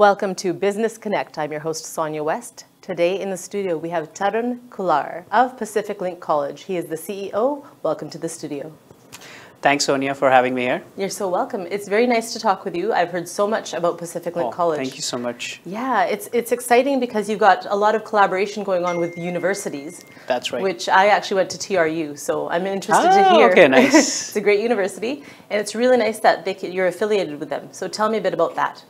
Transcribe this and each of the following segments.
Welcome to Business Connect. I'm your host, Sonia West. Today in the studio, we have Tarun Khullar of Pacific Link College. He is the CEO. Welcome to the studio. Thanks, Sonia, for having me here. You're so welcome. It's very nice to talk with you. I've heard so much about Pacific Link College. Thank you so much. Yeah, it's exciting because you've got a lot of collaboration going on with universities. That's right. Which I actually went to TRU, so I'm interested to hear. Okay, nice. It's a great university, and it's really nice that you're affiliated with them. So tell me a bit about that.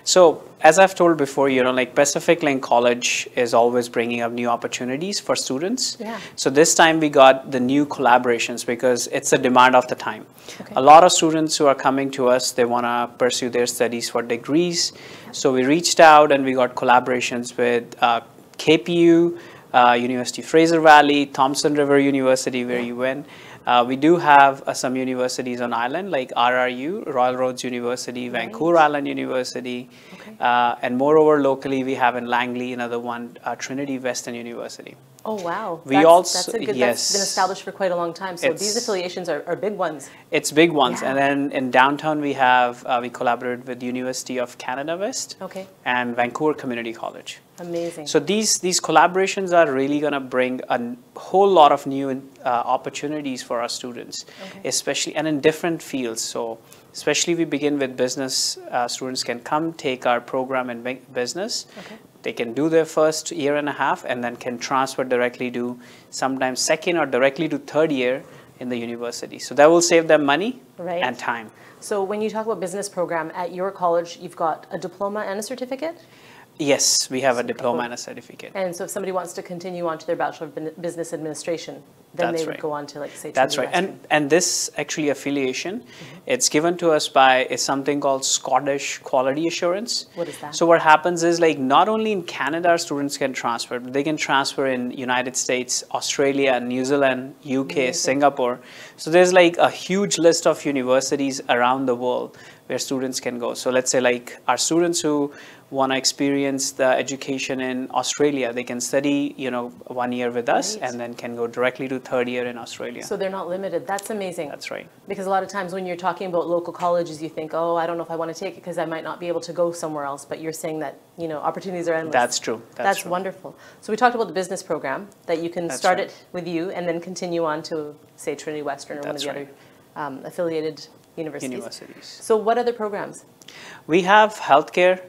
So, as I've told before, like Pacific Link College is always bringing up new opportunities for students. Yeah. So this time we got the new collaborations because it's a demand of the time. Okay. A lot of students who are coming to us, they want to pursue their studies for degrees. So we reached out and we got collaborations with KPU, University Fraser Valley, Thompson River University, where you went. We do have some universities on island like RRU, Royal Roads University, Vancouver Island University, and moreover locally we have in Langley another one, Trinity Western University. Oh wow! That's a good, that's been established for quite a long time. So these affiliations are big ones. It's big ones, and then in downtown we have we collaborated with University of Canada West, and Vancouver Community College. Amazing. So these collaborations are really going to bring a whole lot of new opportunities for our students, especially and in different fields. So especially we begin with business. Students can come take our program in business. They can do their first year and a half and then can transfer directly to sometimes second or directly to third year in the university. So that will save them money and time. So when you talk about business program at your college, you've got a diploma and a certificate? Yes, we have a diploma and a certificate. And so if somebody wants to continue on to their Bachelor of Business Administration, then they would go on to, like, say, That's right. And this actually affiliation, it's given to us by something called Scottish Quality Assurance. What is that? So what happens is, like, not only in Canada students can transfer, but they can transfer in United States, Australia, New Zealand, UK, Singapore. So there's like a huge list of universities around the world where students can go. So let's say like our students who want to experience the education in Australia, they can study, 1 year with us and then can go directly to third year in Australia. So they're not limited. That's amazing. That's right. Because a lot of times when you're talking about local colleges, you think, oh, I don't know if I want to take it because I might not be able to go somewhere else. But you're saying that, opportunities are endless. That's true. That's wonderful. So we talked about the business program, that you can start it with you and then continue on to, say, Trinity Western or one of the other affiliated universities. So what other programs? We have healthcare,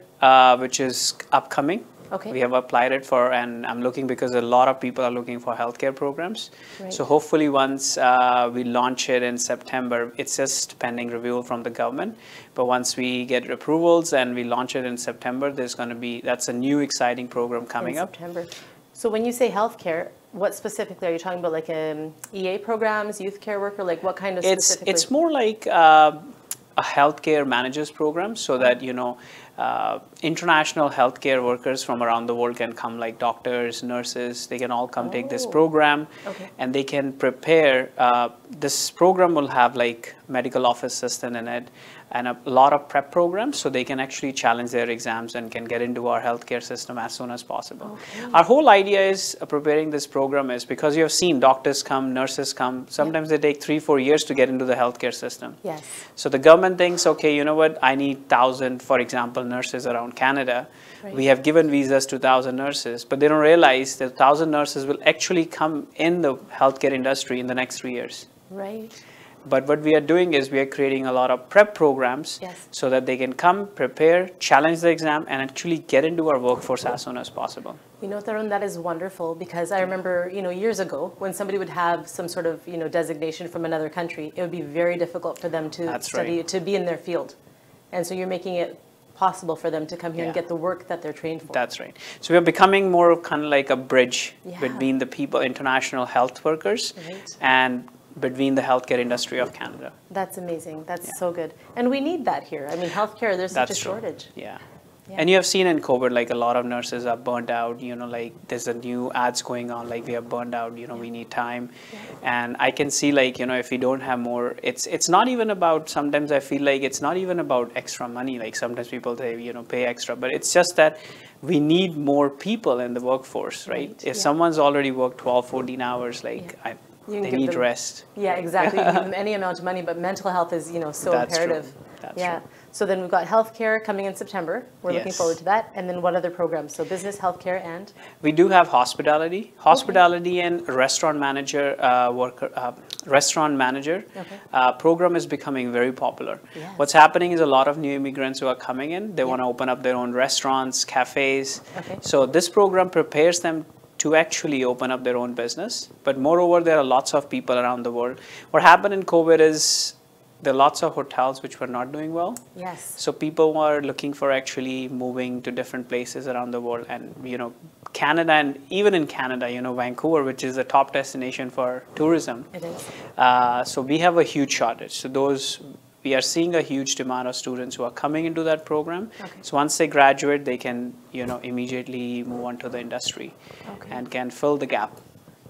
which is upcoming. We have applied it for, and I'm looking because a lot of people are looking for healthcare programs. So hopefully once we launch it in September, it's just pending review from the government. But once we get approvals and we launch it in September, there's going to be, that's a new exciting program coming up. September. So when you say healthcare, what specifically are you talking about? Like EA programs, youth care worker, like what kind of specifically? It's more like a healthcare managers program, so that international healthcare workers from around the world can come, like doctors, nurses, they can all come take this program and they can prepare. This program will have like medical office assistant in it and a lot of prep programs, so they can actually challenge their exams and can get into our healthcare system as soon as possible. Our whole idea is preparing this program is because you have seen doctors come, nurses come, sometimes they take 3-4 years to get into the healthcare system. So the government thinks, okay, you know what, I need 1,000, for example, nurses around Canada. We have given visas to 1,000 nurses, but they don't realize that 1,000 nurses will actually come in the healthcare industry in the next 3 years. But what we are doing is we are creating a lot of prep programs so that they can come, prepare, challenge the exam, and actually get into our workforce as soon as possible. Tarun, that is wonderful, because I remember, years ago when somebody would have some sort of, designation from another country, it would be very difficult for them to study, to be in their field. And so you're making it possible for them to come here and get the work that they're trained for. That's right. So we're becoming more of kind of like a bridge between the people, international health workers, and between the healthcare industry of Canada. That's amazing. That's so good. And we need that here. I mean, healthcare, there's such a shortage. And you have seen in COVID, like a lot of nurses are burned out, like there's a new ads going on, like we are burned out, we need time. And I can see, like, if we don't have more, it's not even about, sometimes I feel like it's not even about extra money. Like sometimes people say, pay extra, but it's just that we need more people in the workforce, right? If someone's already worked 12, 14 hours, like they need rest. Yeah, exactly. You can give them any amount of money, but mental health is, so imperative. That's true. So then we've got healthcare coming in September. We're looking forward to that. And then what other programs? So business, healthcare, and? We do have hospitality. Hospitality and restaurant manager program is becoming very popular. Yes. What's happening is a lot of new immigrants who are coming in, they want to open up their own restaurants, cafes. So this program prepares them to actually open up their own business. But moreover, there are lots of people around the world. What happened in COVID is there are lots of hotels which were not doing well. Yes. So people were looking for actually moving to different places around the world. And, you know, Canada, and even in Canada, you know, Vancouver, which is a top destination for tourism. It is. So we have a huge shortage. So we are seeing a huge demand of students who are coming into that program. So once they graduate, they can, you know, immediately move on to the industry and can fill the gap.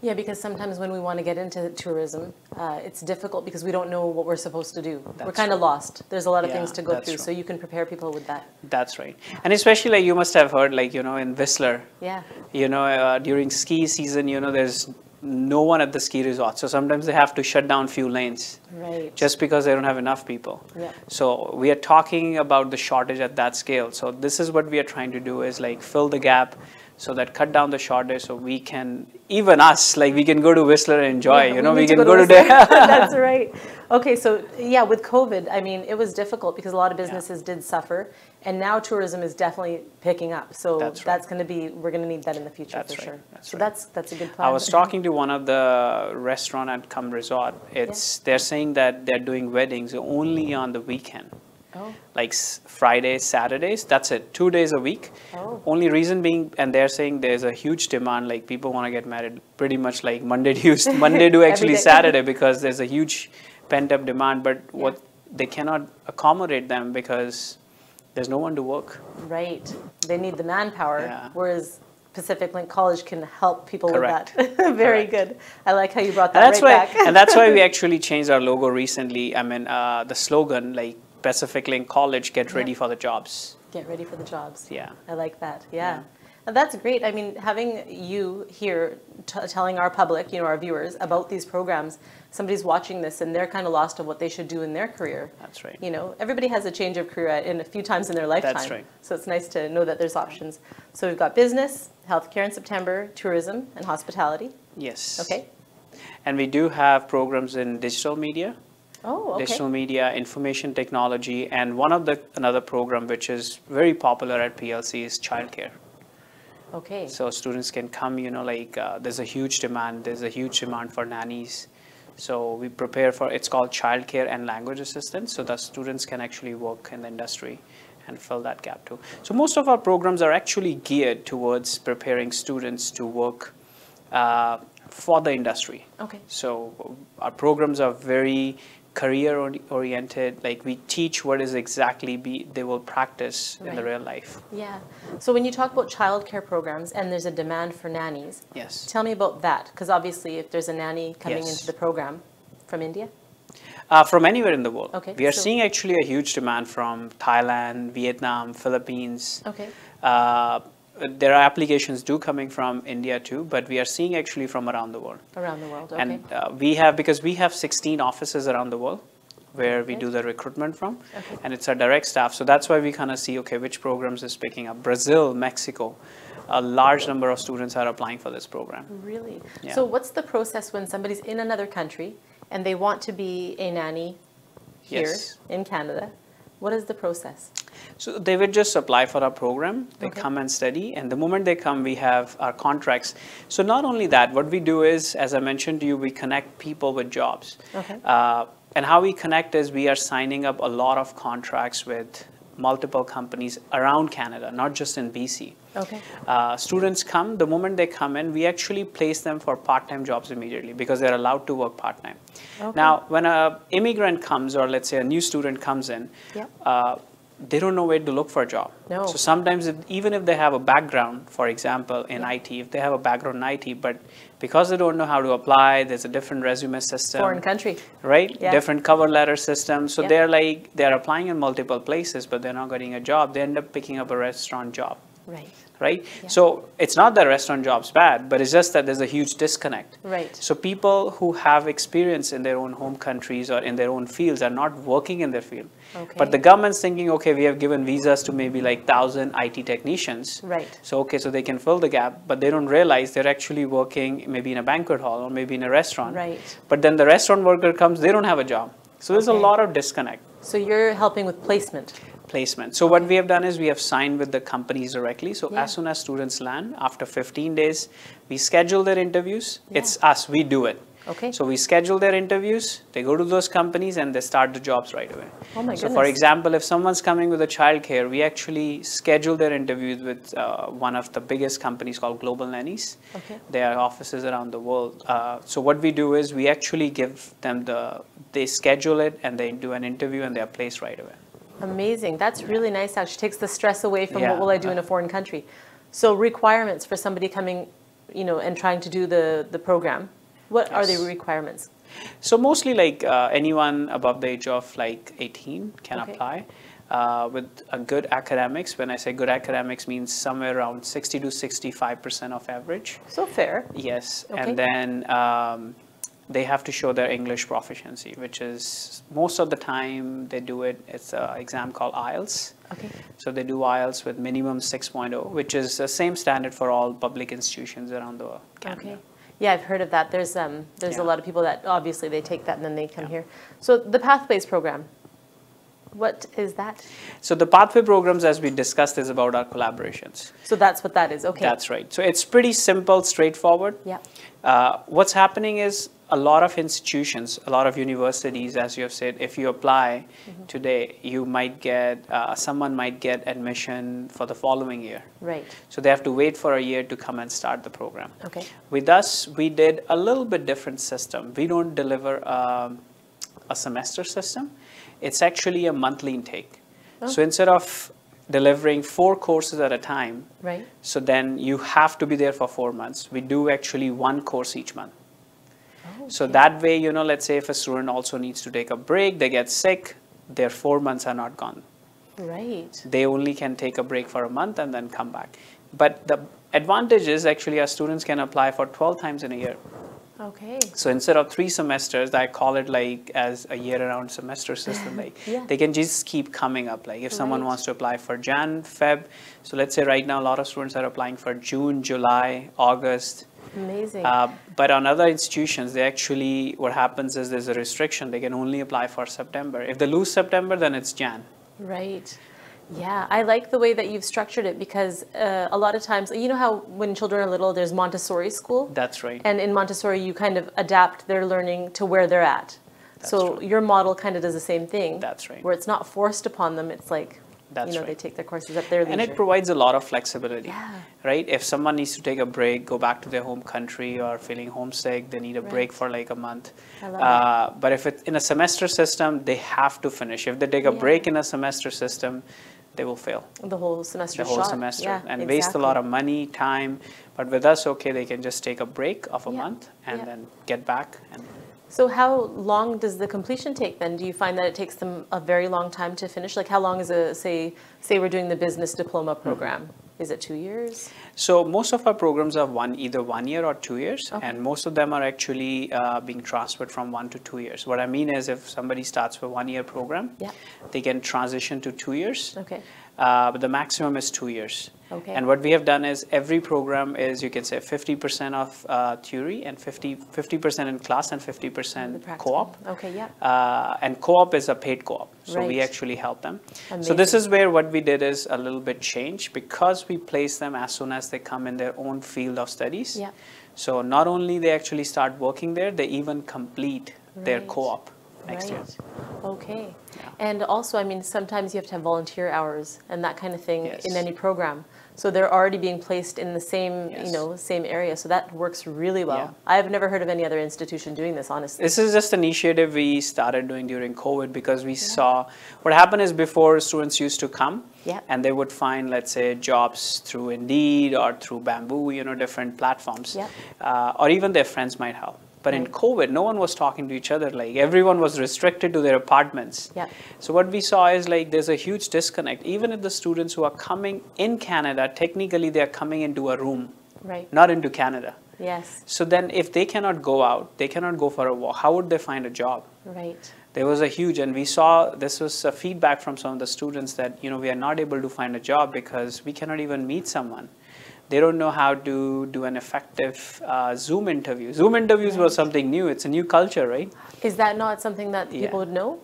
Yeah, because sometimes when we want to get into tourism, it's difficult because we don't know what we're supposed to do. We're kind of lost. There's a lot of things to go through, so you can prepare people with that. That's right. And especially, like, you must have heard, like, you know, in Whistler, yeah, you know, during ski season, you know, there's no one at the ski resort. So sometimes they have to shut down few lanes. Right. Just because they don't have enough people. Yeah. So we are talking about the shortage at that scale. So this is what we are trying to do, is like fill the gap, so that cut down the shortage, so we can, even us, like, we can go to Whistler and enjoy, you know, we can go to That's right. Okay, so yeah, with COVID, I mean, it was difficult because a lot of businesses did suffer, and now tourism is definitely picking up. So that's going to be, we're going to need that in the future for sure. So that's a good plan. I was talking to one of the restaurant at Cum Resort. They're saying that they're doing weddings only on the weekend. Like Fridays, Saturdays, that's it, 2 days a week. Only reason being, and they're saying there's a huge demand, like people want to get married pretty much like Monday to actually Saturday, because there's a huge pent-up demand, but what they cannot accommodate them because there's no one to work. Right, they need the manpower, whereas Pacific Link College can help people with that. Very good. I like how you brought that back. And that's why we actually changed our logo recently. I mean, the slogan, like, Pacific Link College, get ready for the jobs. Get ready for the jobs. Yeah. I like that. Yeah. That's great. I mean, having you here telling our public, you know, our viewers about these programs, somebody's watching this and they're kind of lost of what they should do in their career. That's right. You know, everybody has a change of career in a few times in their lifetime. That's right. So it's nice to know that there's options. So we've got business, healthcare in September, tourism, and hospitality. Yes. Okay. And we do have programs in digital media. Oh, okay. Digital media, information technology, and another program which is very popular at PLC is childcare. Okay. So students can come, you know, like there's a huge demand. There's a huge demand for nannies. So we prepare for, it's called childcare and language assistance, so that students can actually work in the industry and fill that gap too. So most of our programs are actually geared towards preparing students to work for the industry. Okay. So our programs are very career oriented, like we teach what is exactly they will practice in the real life. Yeah. So when you talk about childcare programs and there's a demand for nannies, tell me about that, because obviously if there's a nanny coming into the program from India? From anywhere in the world. Okay. We are seeing actually a huge demand from Thailand, Vietnam, Philippines. Okay. There are applications coming from India too, but we are seeing actually from around the world. Around the world, okay. And because we have 16 offices around the world where we do the recruitment from, and it's our direct staff. So that's why we kind of see, okay, which programs is picking up. Brazil, Mexico, a large number of students are applying for this program. Really? Yeah. So what's the process when somebody's in another country and they want to be a nanny here in Canada? What is the process? So they would just apply for our program, they come and study, and the moment they come, we have our contracts. So not only that, what we do is, as I mentioned to you, we connect people with jobs. Okay. And how we connect is we are signing up a lot of contracts with multiple companies around Canada, not just in BC. Okay. Students come, the moment they come in, we actually place them for part-time jobs immediately because they're allowed to work part-time. Okay. Now, when an immigrant comes, or let's say a new student comes in, they don't know where to look for a job. No. So sometimes even if they have a background, for example, in IT, if they have a background in IT, but because they don't know how to apply, there's a different resume system. Foreign country. Right? Yeah. Different cover letter system. So they're applying in multiple places, but they're not getting a job. They end up picking up a restaurant job. Right? Yeah. So it's not that restaurant job's bad, but it's just that there's a huge disconnect. Right. So people who have experience in their own home countries or in their own fields are not working in their field. Okay. But the government's thinking, okay, we have given visas to maybe like 1,000 IT technicians. Right. So, okay, so they can fill the gap, but they don't realize they're actually working maybe in a banquet hall or maybe in a restaurant. Right. But then the restaurant worker comes, they don't have a job. So there's a lot of disconnect. So you're helping with placement. So what we have done is we have signed with the companies directly. So as soon as students land, after 15 days, we schedule their interviews. It's us, we do it. Okay. So we schedule their interviews, they go to those companies and they start the jobs right away. Oh my goodness. So for example, if someone's coming with a childcare, we actually schedule their interviews with one of the biggest companies called Global Nannies. Okay. They have offices around the world. So what we do is we actually give them they schedule it and they do an interview and they are placed right away. Amazing. That's really nice. Actually takes the stress away from what will I do in a foreign country. So requirements for somebody coming, and trying to do the program. What are the requirements? So mostly like anyone above the age of like 18 can apply with a good academics. When I say good academics means somewhere around 60 to 65% of average. So fair. Yes. Okay. And then they have to show their English proficiency, which is most of the time they do it. It's an exam called IELTS. Okay. So they do IELTS with minimum 6.0, which is the same standard for all public institutions around the Canada. Okay. Yeah, I've heard of that. There's a lot of people that obviously they take that and then they come here. So the Pathways program, what is that? So the Pathway programs, as we discussed, is about our collaborations. So that's what that is. Okay. That's right. So it's pretty simple, straightforward. Yeah. What's happening is a lot of institutions, a lot of universities, as you have said, if you apply today, you might get, someone might get admission for the following year. Right. So they have to wait for a year to come and start the program. Okay. With us, we did a little bit different system. We don't deliver a semester system. It's actually a monthly intake. Oh. So instead of delivering 4 courses at a time, right. So then you have to be there for 4 months. We do actually 1 course each month. Okay. So that way, let's say if a student also needs to take a break, they get sick, their 4 months are not gone. Right. They only can take a break for a month and then come back. But the advantage is actually our students can apply for 12 times in a year. Okay. So instead of 3 semesters, I call it like as a year-round semester system. Like they can just keep coming up. Like if someone wants to apply for Jan, Feb, so let's say right now a lot of students are applying for June, July, August. Amazing. But on other institutions, they actually, what happens is there's a restriction. They can only apply for September. If they lose September, then it's Jan. Right. Yeah, I like the way that you've structured it because a lot of times, you know how when children are little, there's Montessori school? That's right. And in Montessori, you kind of adapt their learning to where they're at. That's so true. Your model kind of does the same thing. That's right. Where it's not forced upon them, it's like, they take their courses at their leisure. And it provides a lot of flexibility, yeah. Right? If someone needs to take a break, go back to their home country or feeling homesick, they need a break for like a month. I love but if it's in a semester system, they have to finish. If they take a break in a semester system, they will fail. The whole semester. The whole semester. And waste a lot of money, time. But with us, okay, they can just take a break of a month and then get back. So how long does the completion take then? Do you find that it takes them a very long time to finish? Like how long is say we're doing the business diploma program? Is it 2 years? So most of our programs are either 1 year or 2 years. Okay. And most of them are actually being transferred from 1 to 2 years. What I mean is if somebody starts with 1 year program, they can transition to 2 years. Okay. But the maximum is 2 years. Okay. And what we have done is every program is, you can say 50% of theory and 50% in class and 50% co-op. Okay, yeah. And co-op is a paid co-op. So we actually help them. Amazing. So this is where what we did is a little bit change because we place them as soon as they come in their own field of studies. Yeah. So not only they actually start working there, they even complete their co-op next year. Okay. Yeah. And also, I mean, sometimes you have to have volunteer hours and that kind of thing in any program. So they're already being placed in the same, same area. So that works really well. Yeah. I've never heard of any other institution doing this, honestly. This is just an initiative we started doing during COVID because we saw what happened is before students used to come and they would find, let's say, jobs through Indeed or through Bamboo, different platforms, or even their friends might help. But in COVID, no one was talking to each other. Like everyone was restricted to their apartments. Yeah. So what we saw is like there's a huge disconnect. Even if the students who are coming in Canada, technically they are coming into a room, not into Canada. Yes. So then if they cannot go out, they cannot go for a walk, how would they find a job? Right. There was a huge, and we saw, this was a feedback from some of the students that, you know, we are not able to find a job because we cannot even meet someone. They don't know how to do an effective Zoom interview. Zoom interviews were something new. It's a new culture, right? Is that not something that people would know?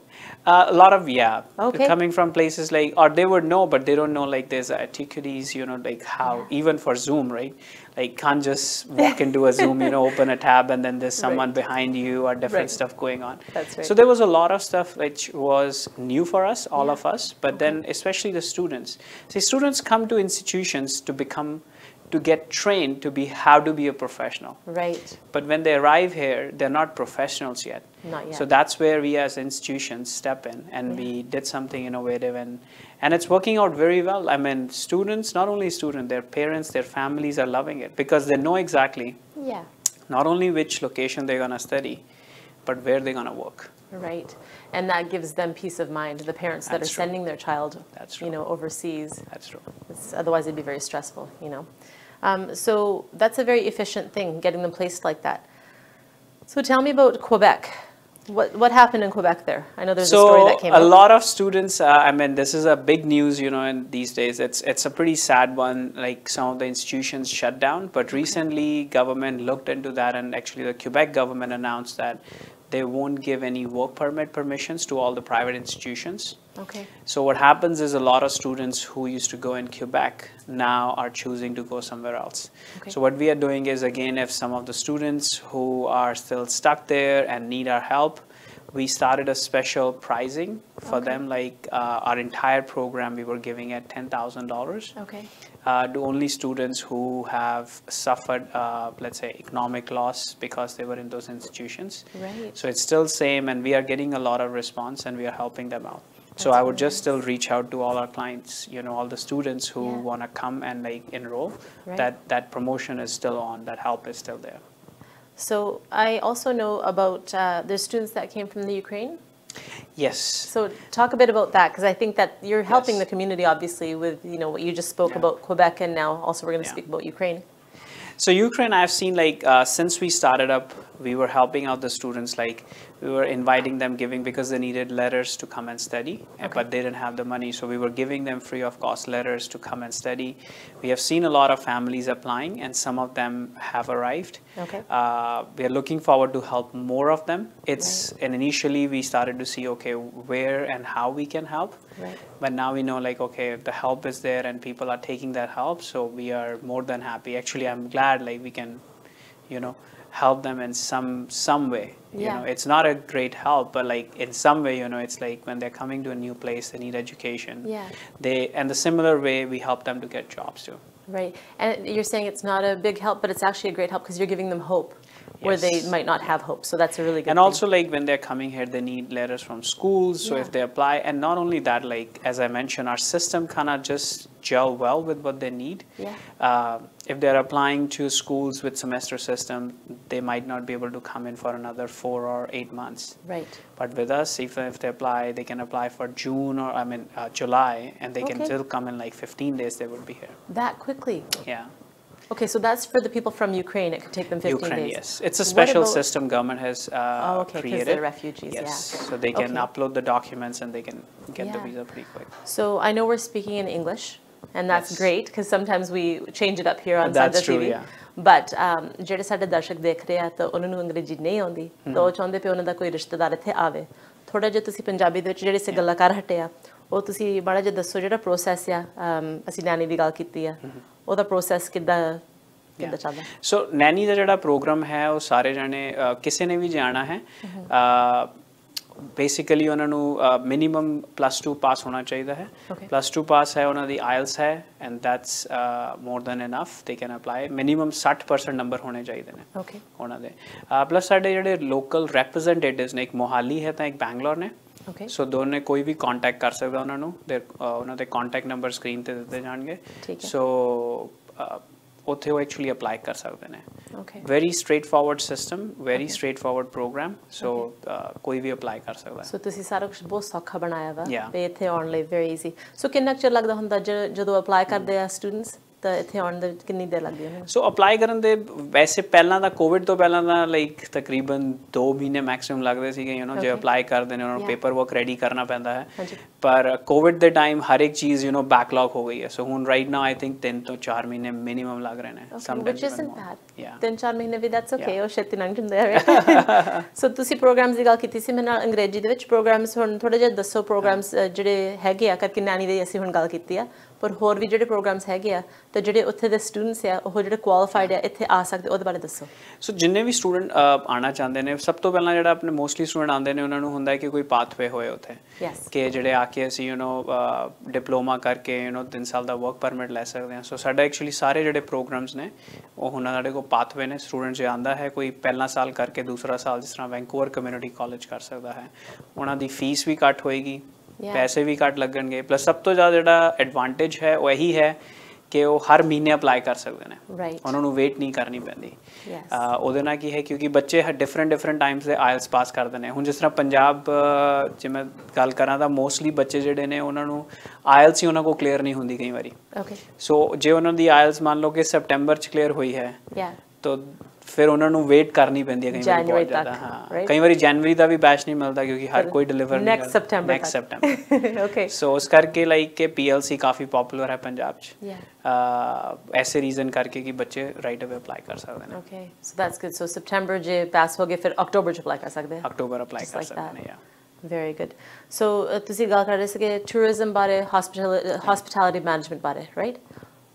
A lot of, Okay. coming from places like, or they would know, but they don't know, like there's etiquettes, you know, like how, even for Zoom, right? Like can't just walk into a Zoom, you know, open a tab and then there's someone behind you or different stuff going on. That's right. So there was a lot of stuff which was new for us, all of us, but then especially the students. See, students come to institutions to get trained to be how to be a professional. Right. But when they arrive here, they're not professionals yet. Not yet. So that's where we as institutions step in and we did something innovative and it's working out very well. I mean, students, not only students, their parents, their families are loving it because they know exactly not only which location they're going to study, but where they're going to work. Right. And that gives them peace of mind, the parents that are sending their child, you know, overseas. That's true. Otherwise, it'd be very stressful, you know. So that's a very efficient thing, getting them placed like that. So tell me about Quebec. What happened in Quebec there? I know there's a story that came out. So a lot of students, I mean, this is a big news, you know, in these days. It's a pretty sad one, like some of the institutions shut down. But recently, government looked into that and actually the Quebec government announced that they won't give any work permit permissions to all the private institutions. Okay. So what happens is a lot of students who used to go in Quebec now are choosing to go somewhere else. Okay. So what we are doing is, again, if some of the students who are still stuck there and need our help, we started a special pricing for them. Like our entire program, we were giving at $10,000. Okay. To only students who have suffered, let's say, economic loss because they were in those institutions. Right. So it's still same, and we are getting a lot of response, and we are helping them out. So I would just still reach out to all our clients, you know, all the students who want to come and like enroll. That promotion is still on. That help is still there. So I also know about there's students that came from the Ukraine. Yes. So talk a bit about that, because I think that you're helping the community, obviously, with, you know, what you just spoke about Quebec, and now also we're going to speak about Ukraine. So Ukraine, I've seen, like, since we started up, we were helping out the students, like we were inviting them, giving, because they needed letters to come and study, but they didn't have the money. So we were giving them free of cost letters to come and study. We have seen a lot of families applying, and some of them have arrived. Okay. We are looking forward to help more of them. And initially we started to see, okay, where and how we can help. Right. But now we know, like, okay, the help is there and people are taking that help. So we are more than happy. Actually, I'm glad, like, we can, you know, help them in some way. You know, it's not a great help, but like in some way, you know, it's like when they're coming to a new place, they need education. And the similar way we help them to get jobs too. Right. And you're saying it's not a big help, but it's actually a great help because you're giving them hope where they might not have hope. So that's a really good thing. Also, like, when they're coming here, they need letters from schools. So if they apply, and not only that, like, as I mentioned, our system cannot just gel well with what they need. If they're applying to schools with semester system, they might not be able to come in for another 4 or 8 months. Right. But with us, if they apply, they can apply for June or July, and they can still come in like 15 days. They would be here. That quickly. Yeah. Okay, so that's for the people from Ukraine. It could take them 15 days. Yes. It's a special system government has created. Because they're refugees. Yes. So they can upload the documents and they can get the visa pretty quick. So I know we're speaking in English, and that's great because sometimes we change it up here on Sanjha TV. But ਜਿਹੜੇ ਸਾਡੇ ਦਰਸ਼ਕ ਦੇਖ ਰਹੇ ਆ ਤਾਂ ਉਹਨਾਂ ਨੂੰ ਅੰਗਰੇਜ਼ੀ ਨਹੀਂ ਆਉਂਦੀ ਤਾਂ ਉਹ ਚਾਹੁੰਦੇ ਪਏ ਉਹਨਾਂ ਦਾ ਕੋਈ ਰਿਸ਼ਤੇਦਾਰ ਇੱਥੇ ਆਵੇ ਥੋੜਾ ਜਿਹਾ ਤੁਸੀਂ ਪੰਜਾਬੀ ਦੇ ਵਿੱਚ ਜਿਹੜੇ ਸੇ ਗੱਲਾਂ ਕਰ ਹਟੇ ਆ ਉਹ ਤੁਸੀਂ ਬੜਾ ਜਿਹਾ ਦੱਸੋ ਜਿਹੜਾ ਪ੍ਰੋਸੈਸ ਆ ਅਸੀਂ ਨੈਨੀ ਦੀ ਗੱਲ ਕੀਤੀ ਆ ਉਹਦਾ ਪ੍ਰੋਸੈਸ ਕਿੱਦਾਂ ਚੱਲਦਾ ਸੋ ਨੈਨੀ ਦਾ ਜਿਹੜਾ ਪ੍ਰੋਗਰਾਮ ਹੈ ਉਹ ਸਾਰੇ ਜਾਣੇ ਕਿਸੇ ਨੇ ਵੀ ਜਾਣਾ ਹੈ बेसिकली उन्होंने मिनिमम +2 पास होना चाहिए है +2 पास है उन्होंने IELTS है and that's more than enough they can apply minimum 60% number होने चाहिए ने उन्होंने प्लस साढ़े जेडे लोकल रिप्रेजेंटेटिव्स ने एक मोहाली है तो एक बैंगलोर ने सो दोनों कोई भी कॉन्टैक्ट कर सकता उन्होंने कॉन्टैक्ट नंबर स्क्रीन पर दिते जाएंगे सो उत्थे वो एक्चुअली अप्लाई कर सकते हैं very straightforward system, very straightforward program, so कोई भी apply कर सकता है. So ਤੁਸੀਂ ਸਾਰਾ ਕੁਝ ਬਹੁਤ ਸੌਖਾ ਬਣਾਇਆ ਵਾ ਤੇ ਇੱਥੇ ਆਉਣ ਲਈ very easy. So ਕਿੰਨਾ ਚਿਰ ਲੱਗਦਾ ਹੁੰਦਾ ਜਦੋਂ apply ਕਰਦੇ ਆ students ਤਾਂ ਇੱਥੇ ਆਉਣ ਦੇ ਕਿੰਨੀ ਦੇਰ ਲੱਗਦੀ ਹੈ? ਸੋ ਅਪਲਾਈ ਕਰਨ ਦੇ ਵੈਸੇ ਪਹਿਲਾਂ ਤਾਂ ਕੋਵਿਡ ਤੋਂ ਪਹਿਲਾਂ ਤਾਂ ਲਾਈਕ ਤਕਰੀਬਨ 2 ਮਹੀਨੇ ਮੈਕਸਿਮਮ ਲੱਗਦੇ ਸੀਗੇ ਯੂ نو ਜੇ ਅਪਲਾਈ ਕਰਦੇ ਨੇ ਉਹਨਾਂ ਨੂੰ ਪੇਪਰ ਵਰਕ ਰੈਡੀ ਕਰਨਾ ਪੈਂਦਾ ਹੈ ਪਰ ਕੋਵਿਡ ਦੇ ਟਾਈਮ ਹਰ ਇੱਕ ਚੀਜ਼ ਯੂ نو ਬੈਕਲੌਗ ਹੋ ਗਈ ਹੈ ਸੋ ਹੁਣ ਰਾਈਟ ਨਾਓ ਆਈ ਥਿੰਕ 3 ਤੋਂ 4 ਮਹੀਨੇ ਮਿਨੀਮਮ ਲੱਗ ਰਹੇ ਨੇ which isn't bad 3-4 ਮਹੀਨੇ ਵੀ that's okay ਉਹ ਛੇਤੀ ਲੰਘ ਜਾਂਦੇ ਆ ਸੋ ਤੁਸੀਂ ਪ੍ਰੋਗਰਾਮਸ ਦੀ ਗੱਲ ਕੀਤੀ ਸੀ ਮੇਰੇ ਨਾਲ ਅੰਗਰੇਜ਼ੀ ਦੇ ਵਿੱਚ ਪ੍ਰੋਗਰਾਮਸ ਹੁਣ ਥੋੜੇ ਜਿਹਾ ਦੱਸੋ ਪ੍ਰੋਗਰਾਮਸ ਜਿਹੜੇ ਹੈਗੇ ਆ ਕਰਕੇ ਨਾਨੀ ਦੇ ਅਸੀਂ ਹੁਣ ਗੱਲ ਕੀਤੀ ਆ ਪਰ ਹੋਰ ਵੀ ਜਿਹੜੇ ਪ੍ਰੋਗਰਾਮਸ ਹੈਗੇ ਆ ਤੇ ਜਿਹੜੇ ਉੱਥੇ ਦੇ ਸਟੂਡੈਂਟਸ ਆ ਉਹ ਜਿਹੜੇ ਕੁਆਲੀਫਾਈਡ ਆ ਇੱਥੇ ਆ ਸਕਦੇ ਉਹਦੇ ਬਾਰੇ ਦੱਸੋ ਸੋ ਜਿੰਨੇ ਵੀ ਸਟੂਡੈਂਟ ਆਉਣਾ ਚਾਹੁੰਦੇ ਨੇ ਸਭ ਤੋਂ ਪਹਿਲਾਂ ਜਿਹੜਾ ਆਪਣੇ ਮੋਸਟਲੀ ਸਟੂਡੈਂਟ ਆਉਂਦੇ ਨੇ ਉਹਨਾਂ ਨੂੰ ਹੁੰਦਾ ਹੈ ਕਿ ਕੋਈ ਪਾਥਵੇ ਹੋਏ ਉੱਥੇ ਕਿ ਜਿਹੜੇ ਆ ਕੇ ਅਸੀਂ ਯੂ نو ਡਿਪਲੋਮਾ ਕਰਕੇ ਯੂ نو 3 ਸਾਲ ਦਾ ਵਰਕ ਪਰਮਿਟ ਲੈ ਸਕਦੇ ਹਾਂ ਸੋ ਸਾਡਾ ਐਕਚੁਅਲੀ ਸਾਰੇ ਜਿਹੜੇ ਪ੍ਰੋਗਰਾਮਸ ਨੇ ਉਹ ਹੁਣ ਸਾਡੇ ਕੋਲ ਪਾਥਵੇ ਨੇ ਸਟੂਡੈਂਟ ਜੇ ਆਉਂਦਾ ਹੈ ਕੋਈ ਪਹਿਲਾ ਸਾਲ ਕਰਕੇ ਦੂਸਰਾ ਸਾਲ ਜਿਸ ਤਰ੍ਹਾਂ ਵੈਂਕੂਵਰ ਕਮਿਊਨਿਟੀ ਕਾਲਜ ਕਰ ਸਕਦਾ ਹੈ ਉਹਨਾਂ ਦੀ ਫੀਸ ਵੀ ਘੱਟ ਹੋਏਗੀ ਪੈਸੇ ਵੀ ਘੱਟ ਲੱਗਣਗੇ ਪਲੱਸ ਸਭ ਤੋਂ ਜ਼ਿਆਦਾ ਜਿਹੜਾ ਐਡਵਾਂਟੇਜ ਹੈ ਉਹ ਇਹੀ ਹੈ ਕਿ ਉਹ ਹਰ ਮਹੀਨੇ ਅਪਲਾਈ ਕਰ ਸਕਦੇ ਨੇ ਉਹਨਾਂ ਨੂੰ ਵੇਟ ਨਹੀਂ ਕਰਨੀ ਪੈਂਦੀ ਉਹਦੇ ਨਾਲ ਕੀ ਹੈ ਕਿਉਂਕਿ ਬੱਚੇ ਡਿਫਰੈਂਟ ਟਾਈਮਸ ਦੇ ਆਇਲਸ ਪਾਸ ਕਰਦੇ ਨੇ ਹੁਣ ਜਿਸ ਤਰ੍ਹਾਂ ਪੰਜਾਬ ਜੇ ਮੈਂ ਗੱਲ ਕਰਾਂ ਤਾਂ ਮੋਸਟਲੀ ਬੱਚੇ ਜਿਹੜੇ ਨੇ ਉਹਨਾਂ ਨੂੰ ਆਇਲਸ ਹੀ ਉਹਨਾਂ ਕੋਲ ਕਲੀਅਰ ਨਹੀਂ ਹੁੰਦੀ ਕਈ ਵਾਰੀ ਸੋ ਜੇ ਉਹਨਾਂ ਦੀ ਆਇਲਸ ਮੰਨ ਲਓ ਕਿ ਸੈਪਟੈਂਬਰ 'ਚ ਕਲੀਅਰ ਹੋਈ ਹੈ ਤਾਂ ਫਿਰ ਉਹਨਾਂ ਨੂੰ ਵੇਟ ਕਰਨੀ ਪੈਂਦੀ ਹੈ ਕਈ ਵਾਰੀ ਬਹੁਤ ਜ਼ਿਆਦਾ ਹਾਂ ਕਈ ਵਾਰੀ ਜਨਵਰੀ ਦਾ ਵੀ ਬੈਚ ਨਹੀਂ ਮਿਲਦਾ ਕਿਉਂਕਿ ਹਰ ਕੋਈ deliver next September okay so ਉਸ ਕਰਕੇ ਲਾਈਕ ਕਿ PLC ਕਾਫੀ ਪਪੂਲਰ ਹੈ ਪੰਜਾਬ 'ਚ ਐਸੇ ਰੀਜ਼ਨ ਕਰਕੇ ਕਿ ਬੱਚੇ ਰਾਈਟ ਅਵੇ ਅਪਲਾਈ ਕਰ ਸਕਦੇ ਨੇ okay so that's good so September ਜੇ ਪਾਸ ਹੋ ਗਏ ਫਿਰ ਅਕਟੂਬਰ 'ਚ ਅਪਲਾਈ ਕਰ ਸਕਦੇ ਅਕਟੂਬਰ ਅਪਲਾਈ ਕਰ ਸਕਦੇ ਨੇ very good so ਤੁਸੀਂ ਗੱਲ ਕਰ ਰਹੇ ਸੀਗੇ ਟੂਰਿਜ਼ਮ ਬਾਰੇ hospitality management ਬਾਰੇ right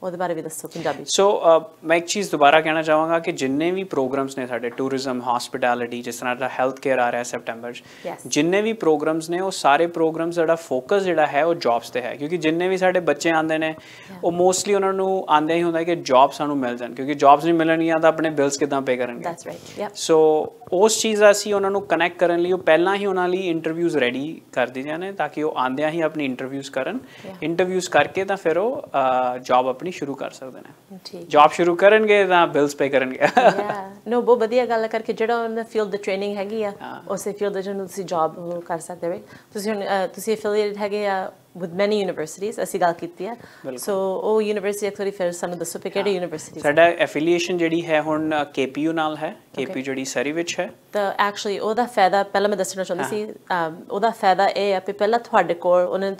ਉਹਦੇ ਬਾਰੇ ਵੀ ਦੱਸੋ ਪੰਜਾਬੀ ਸੋ ਮੈਂ ਇੱਕ ਚੀਜ਼ ਦੁਬਾਰਾ ਕਹਿਣਾ ਚਾਹਾਂਗਾ ਕਿ ਜਿੰਨੇ ਵੀ ਪ੍ਰੋਗਰਾਮਸ ਨੇ ਸਾਡੇ ਟੂਰਿਜ਼ਮ ਹਸਪਿਟੈਲਿਟੀ ਜਿਸ ਤਰ੍ਹਾਂ ਦਾ ਹੈਲਥ ਕੇਅਰ ਆ ਰਿਹਾ ਸੈਪਟੈਂਬਰ 'ਚ ਜਿੰਨੇ ਵੀ ਪ੍ਰੋਗਰਾਮਸ ਨੇ ਉਹ ਸਾਰੇ ਪ੍ਰੋਗਰਾਮਸ ਜਿਹੜਾ ਫੋਕਸ ਜਿਹੜਾ ਹੈ ਉਹ ਜੌਬਸ 'ਤੇ ਹੈ ਕਿਉਂਕਿ ਜਿੰਨੇ ਵੀ ਸਾਡੇ ਬੱਚੇ ਆਉਂਦੇ ਨੇ ਉਹ ਮੋਸਟਲੀ ਉਹਨਾਂ ਨੂੰ ਆਉਂਦਿਆਂ ਹੀ ਹੁੰਦਾ ਕਿ ਜੌਬ ਸਾਨੂੰ ਮਿਲ ਜਾਣ ਕਿਉਂਕਿ ਜੌਬਸ ਨਹੀਂ ਮਿਲਣਗੀਆਂ ਤਾਂ ਆਪਣੇ ਬਿਲਸ ਕਿੱਦਾਂ ਪੇ ਕਰਨਗੇ ਸੋ ਉਸ ਚੀਜ਼ ਦਾ ਅਸੀਂ ਉਹਨਾਂ ਨੂੰ ਕਨੈਕਟ ਕਰਨ ਲਈ ਉਹ ਪਹਿਲਾਂ ਹੀ ਉਹਨਾਂ ਲਈ ਇੰਟਰਵਿਊਜ਼ ਰੈਡੀ ਕਰ ਦਿੱਤੀਆਂ ਨੇ ਤਾਂ ਕਿ ਉਹ ਆਉਂਦਿਆਂ ਹੀ ਆਪਣੀ ਇੰਟਰਵਿਊਜ਼ ਕਰਨ ਇੰਟਰਵਿਊਜ਼ ਕਰਕੇ ਤਾਂ ਫਿਰ ਉਹ ਜੌਬ ਆਪਣੀ ਸ਼ੁਰੂ ਕਰ ਸਕਦੇ ਨੇ ਜੌਬ ਸ਼ੁਰੂ ਕਰਨਗੇ ਤਾਂ ਬਿਲਸ ਪੇ ਕਰਨਗੇ ਨੋ ਬਹੁਤ ਵਧੀਆ ਗੱਲ ਕਰਕੇ ਜਿਹੜਾ ਉਹਨਾਂ ਫੀਲਡ ਦੀ ਟ੍ਰੇਨਿੰਗ ਹੈਗੀ ਆ ਉਸੇ ਫੀਲਡ ਦੇ ਜਿਹਨੂੰ ਤੁਸੀਂ ਜੌਬ ਕਰ ਸਕਦੇ ਹੋ ਤੁਸੀਂ ਐਫੀਲੀਏਟਡ ਹੈਗੇ ਆ with many universities ਅਸੀਂ ਗੱਲ ਕੀਤੀ ਹੈ ਸੋ ਉਹ ਯੂਨੀਵਰਸਿਟੀ ਐਕਚੁਅਲੀ ਫਿਰ ਸਾਨੂੰ ਦੱਸੋ ਕਿ ਕਿਹੜੀ ਯੂਨੀਵਰਸਿਟੀ ਸਾਡਾ ਐਫੀਲੀਏਸ਼ਨ ਜਿਹੜੀ ਹੈ ਹੁਣ KPU ਨਾਲ ਹੈ KPU ਜਿਹੜੀ ਸਰੀ ਵਿੱਚ ਹੈ ਤਾਂ ਐਕਚੁਅਲੀ ਉਹਦਾ ਫਾਇਦਾ ਪਹਿਲਾਂ ਮੈਂ ਦੱਸਣਾ ਚਾਹੁੰਦੀ ਸੀ ਉਹਦਾ ਫਾਇਦਾ ਇਹ ਹੈ ਕਿ ਪਹਿਲਾਂ ਤੁਹਾਡੇ ਕੋਲ ਉਹਨਾਂ ਨੇ